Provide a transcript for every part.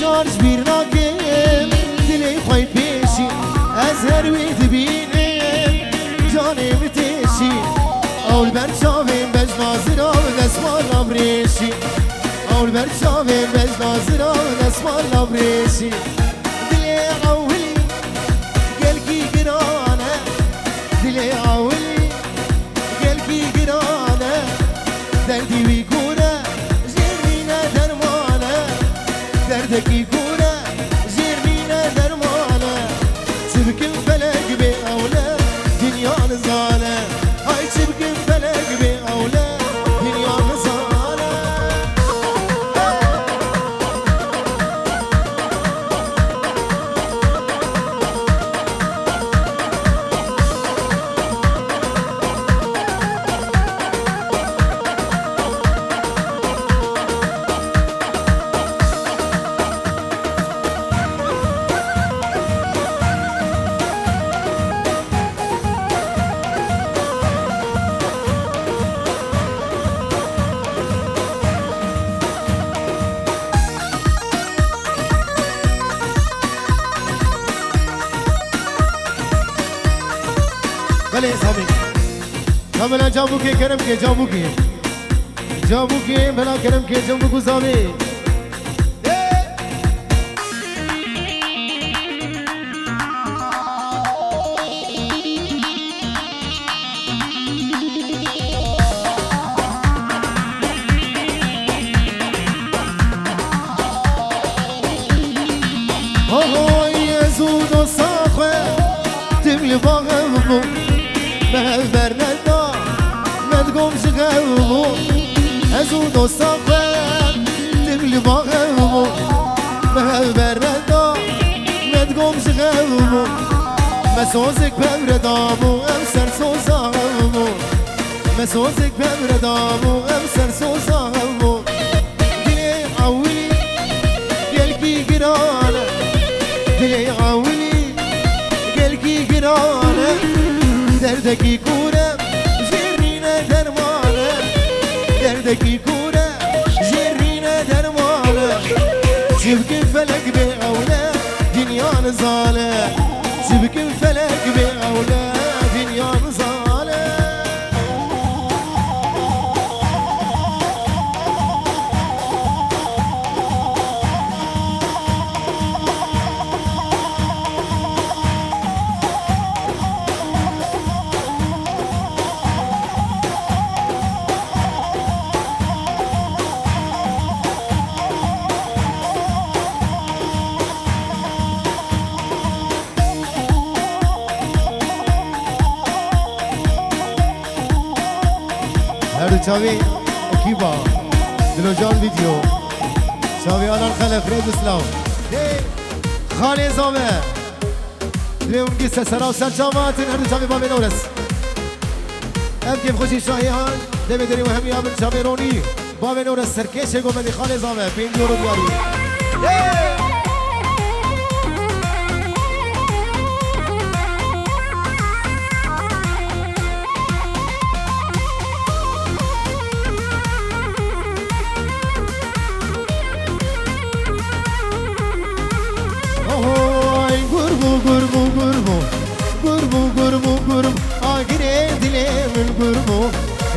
جارج بیر ناکم دلی خوی پیشی از هر وید بینم جانم تیشی اول بر چاویم بج نازرا و دسمال نبریشی اول بر چاویم بج نازرا و دسمال نبریشی دلی اولی گلگی گرانه دلی اولی گلگی گرانه دردی وی گونه زیرمینه درمانه دردکی گونه زیرمینه درمانه چبکم فلک به اوله دنیا نزانه های چبکم فلک به اوله دنیا نزانه بله صاحبی کاملا جابو که کرم که جابو که بلا کرم که جابو کو صاحبی زود و ساخه تبلی باغم بو مهل برندا مدقوم شغبو زود و ساخه تبلی باغم بو مهل برندا مدقوم شغبو مسوزك ببردابو امسر سوزابو مسوزك ببردابو امسر سوزابو دلي عولي قلبي قرانه دلي عولي قلبي قرانه دردكي كوره جرينا درمانه دردكي كوره جرينا درمانه شبك فلك بأولا دنيا نزاله شبك فلك بأولا دنيا نزاله چاوی اکیبا دلوجان ویدیو چاوی آنان خلف رید اسلام خالی زامه دلوم گیسته سرا و سرچاماتین هر دو چاوی با بینورس ام کم خوشی شاهی هان دمی داری و همی آمن چاوی رونی با بینورس سرکش گومدی خالی زامه 5 یورو دیاری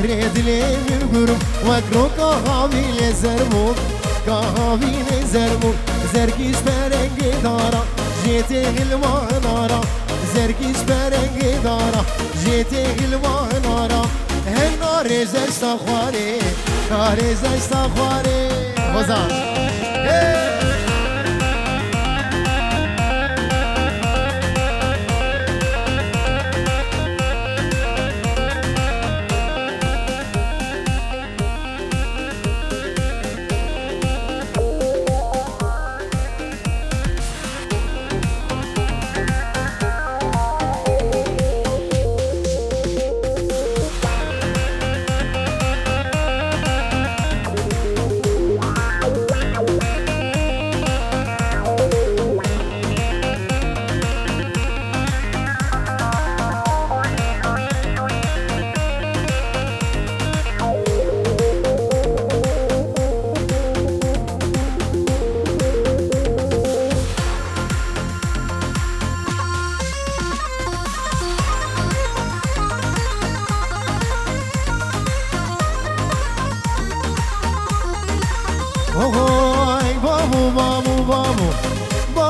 ردلي من قرب وكرو كهامي زرمو كهامي زرمو زركيش برنگي دارا جيتي غلوانارا زركيش برنگي دارا جيتي غلوانارا هل ناري زشتا خواري ناري زشتا خواري وزاش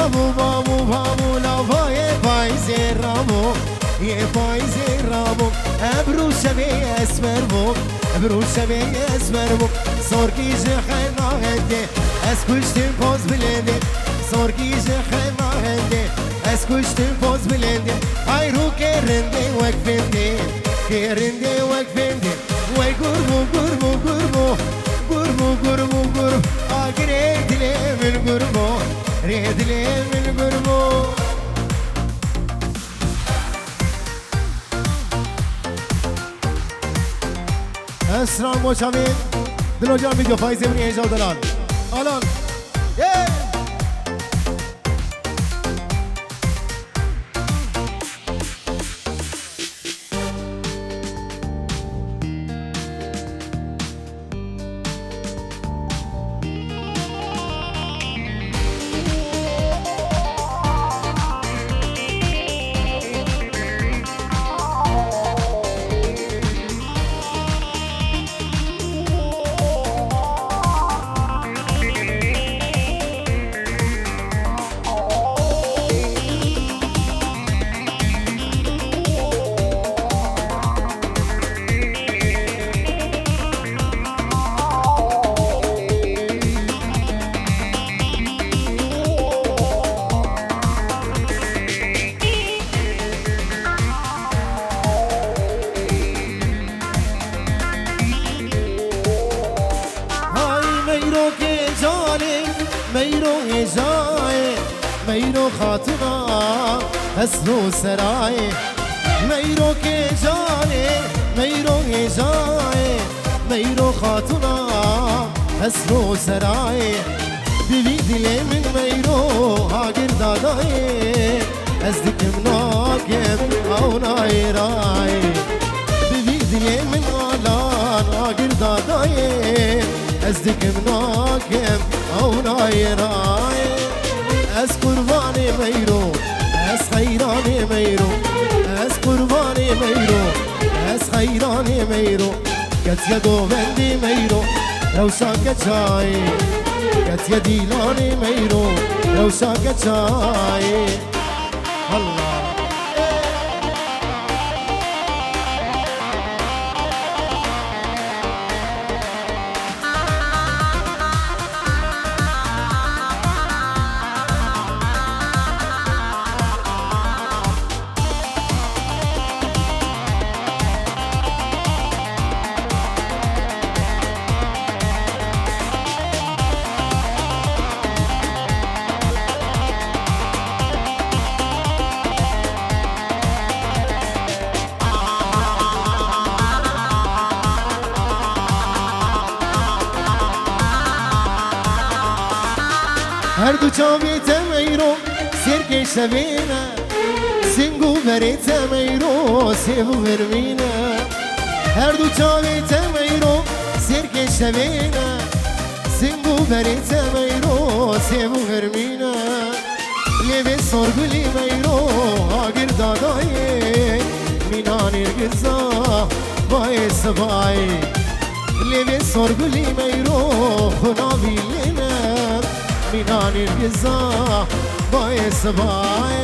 بابو بابو بابو لافا یه پایزه رامو یه پایزه رامو ابرو شبه اسمر بو ابرو شبه اسمر بو سرگیج خینا هنده از کشتیم پاز بلنده سرگیج خینا هنده از کشتیم پاز بلنده ای رو کرنده وک بنده کرنده وک بنده وی گرمو گرمو گرمو گرمو گرمو گرم آگر ریدلی من گرمو ریدلی من گرمو اسران موشامین دلو جان ویدیو فایزه منی هجاب دلال آلان میرو خاتونا اسرو سرای میرو که جانه میرو جای میرو خاتونا اسرو سرای دیوی دل من میرو هاگر دادای از دکم ناکم او نایرای دیوی دل من آلان هاگر دادای از دکم ناکم او نایرای از قربان میرو از خیران میرو از قربان میرو از خیران میرو کتیا گووندی میرو روشان کچای کتیا دیلان میرو روشان کچای الله هر دو چاویت میرو سرک شبینه سنگو بریت میرو سیبو برمینه هر دو چاویت میرو سرک شبینه سنگو بریت میرو سیبو برمینه لیوی سرگلی میرو آگر دادای مینان ارگزا بای سبای لیوی سرگلی میرو خنا بیلینه مینان الگزا بای سبای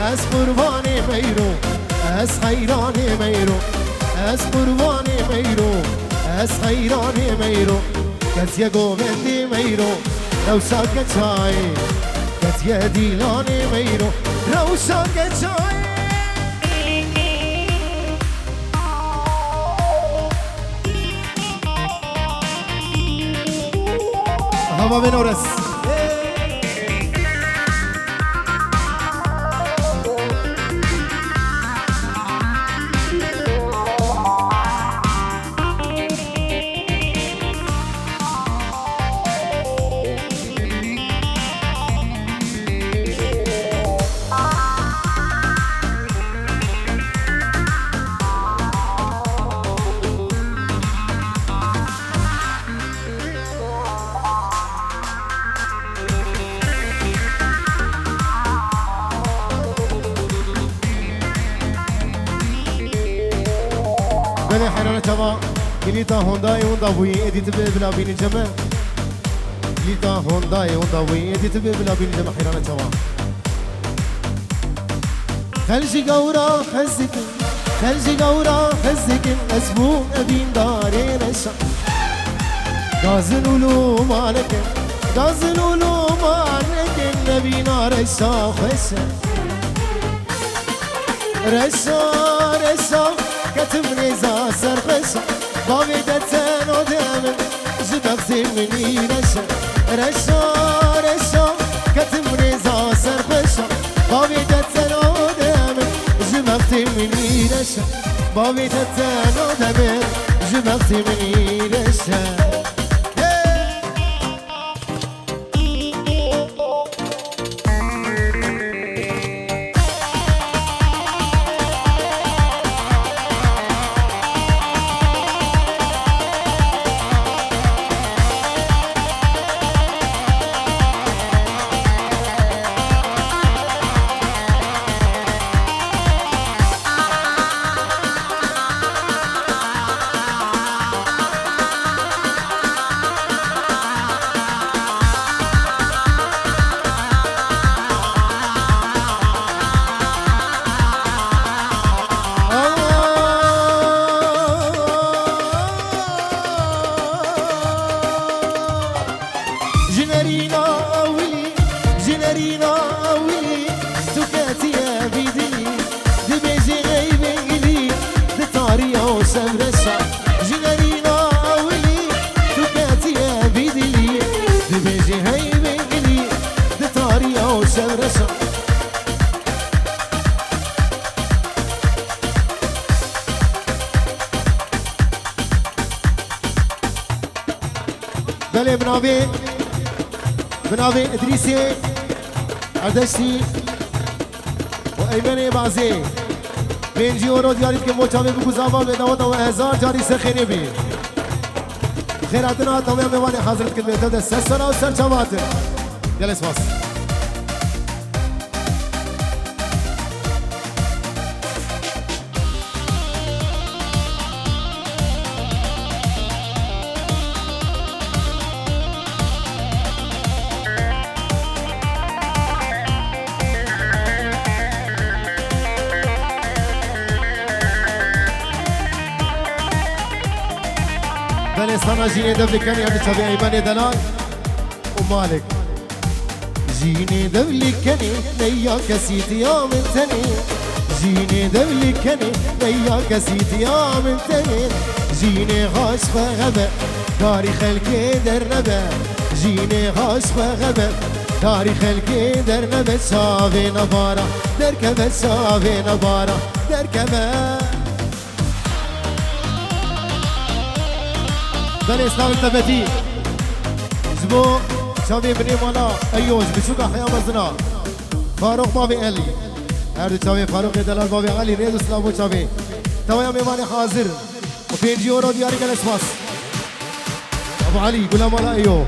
از قربان میرو از خیران میرو از قربان میرو از خیران میرو کتیا گووندی میرو روشان کچای کتیا دیلان میرو روشان کچای هوا بنورس بله حنانه تما کلیتا هوندای اون دابویی ادیت بلا بینی جمع جليتا هونداي هوندا ويدي تبي بلا بين جمع حيرانة جواب خلجي قورا خزك خلجي قورا خزك اسبوع ابين دارين الشام غازلولو مالك غازلولو مالك النبي نار الشام خشام رشا رشا كتبني زاسر خشام باويدتن ودمن جبغتي مني رشا رشا رشا كتبني زاسر خشام باويدتن ودمن جبغتي مني رشا باويدتن ودمن جبغتي مني رشا بله بناوي ادريسي اردشتي وأيمن بعزي بينجي ورو دياريت كم وچاوي بگوزاوا بداوت و هزار جاري سخيني بي خيراتنا تمام ميواني حضرت كلمه ده سسنا وسر چوات يلا اسماس بلستانا جيني دبلي كاني عند تبعي ايماني دلال ومالك جيني دبلي كاني ليا كسيت يا من تاني جيني دبلي كاني ليا كسيت يا من تاني جيني غاش فغبة داري خلقي درنبة جيني غاش فغبة داري خلقي درنبة شافي نبارة دركبة شافي نبارة دركبة بني اسلام التبتي زبو شافي بني مالا ايوش بشوكا حيا مزنا فاروق بابي علي هردو شافي فاروق دلال بابي علي ريد اسلام شافي تويا ميماني حاضر وبينجي ورو دياري كالاسماس ابو علي قولا مالا ايو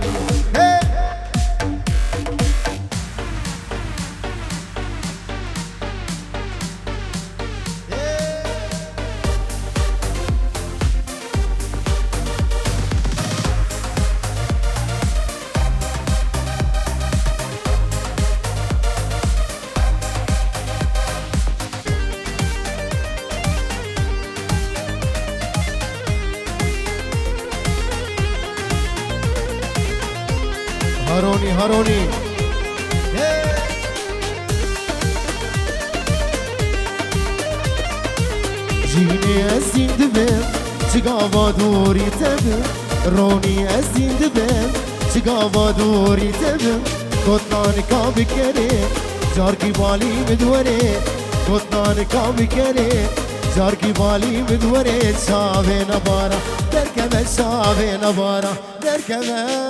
هاروني هاروني جيني ازين دبم شقاوا دوري تبم روني ازين دبم شقاوا دوري تبم كتنان كابي كري جاركي بالي مدوري كتنان كابي كري جاركي بالي مدوري شافي نبارة دركبة شافي نبارة دركبة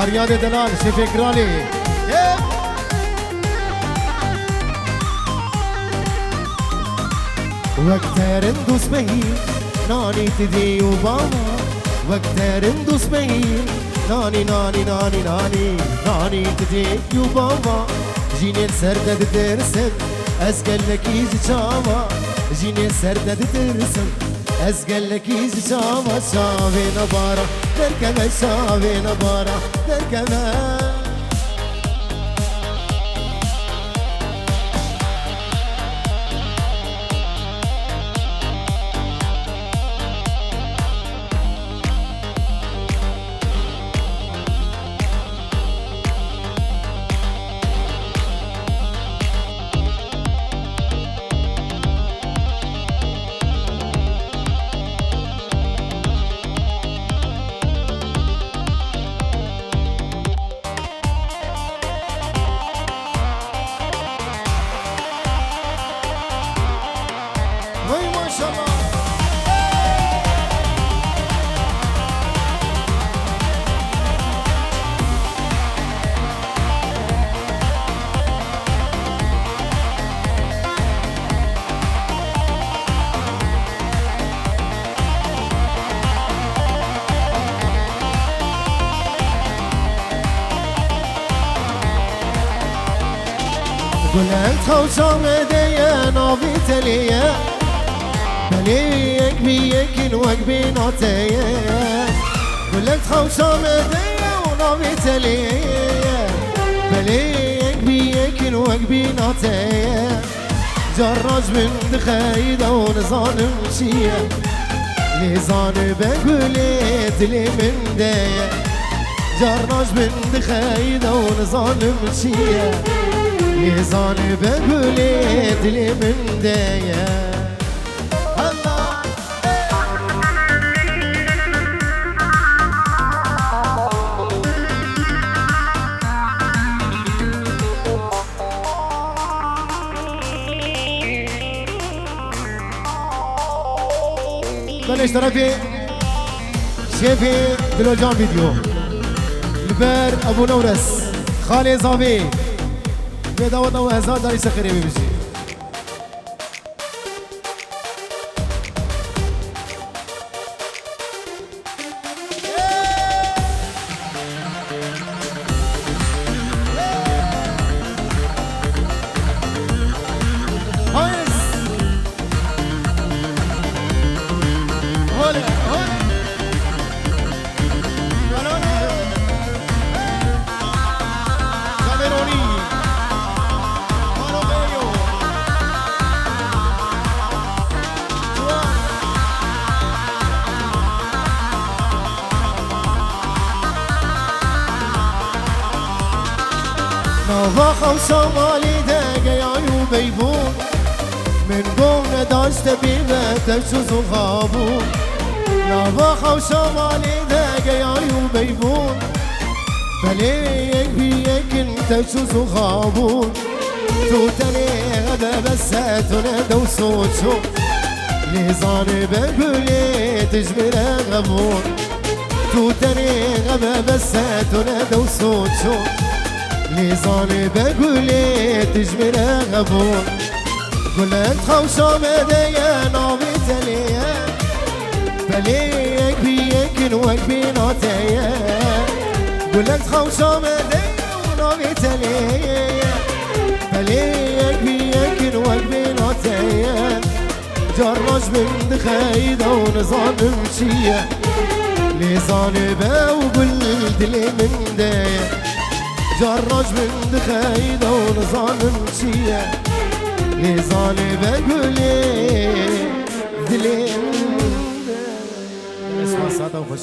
هريان دلال شفيق رالي وقتها ندوس بهي ناني تدي وبابا وقتها ندوس بهي ناني ناني ناني ناني ناني تدي وبابا جيني سردد ترسم أسقل لك يزي شاما جيني سردد ترسم أسقل لك يزي شاما شافي نبارا دركبة شافي نبارا دركبة قلت خوشام ديا نوفي تليا بليك بيك الوق بيناتيا قلت خوشام ديا ونوفي تليا بليك بيك الوق بيناتيا جراج من دخايدة ونظان مشيا لزان بقوليت لي من ديا جراج من دخايدة ونظان مشيا لزان بقوليت لي من دايا الله بلش طرفي شيفي دلوجان فيديو البار ابو نورس خالي زامي دعوة وهزار داري سخري بيجي نوفا خوشا مالي داقا يا يوبيبون من قوم داشت بيبه تشوز وخابون نوفا خوشا مالي داقا يا يوبيبون بليك بيك انت تشوز وخابون توتني غدا بساتنا دو صوتشو لزاني بقولي تجمل غبون توتني غدا بساتنا دو صوتشو لزاني بقولي تجمل غبون قلت خوشا مديا نوفي تليا بليك بيك نوك بيناتيا قلت خوشا مديا ونوفي تليا بليك بيك نوك بيناتيا جرج من دخايدة ونظام مشية لزاني بقولت لي من دايا جرج من دخايدة ونظام مشية لزاني بقولي دلي اسمع ساعة وخش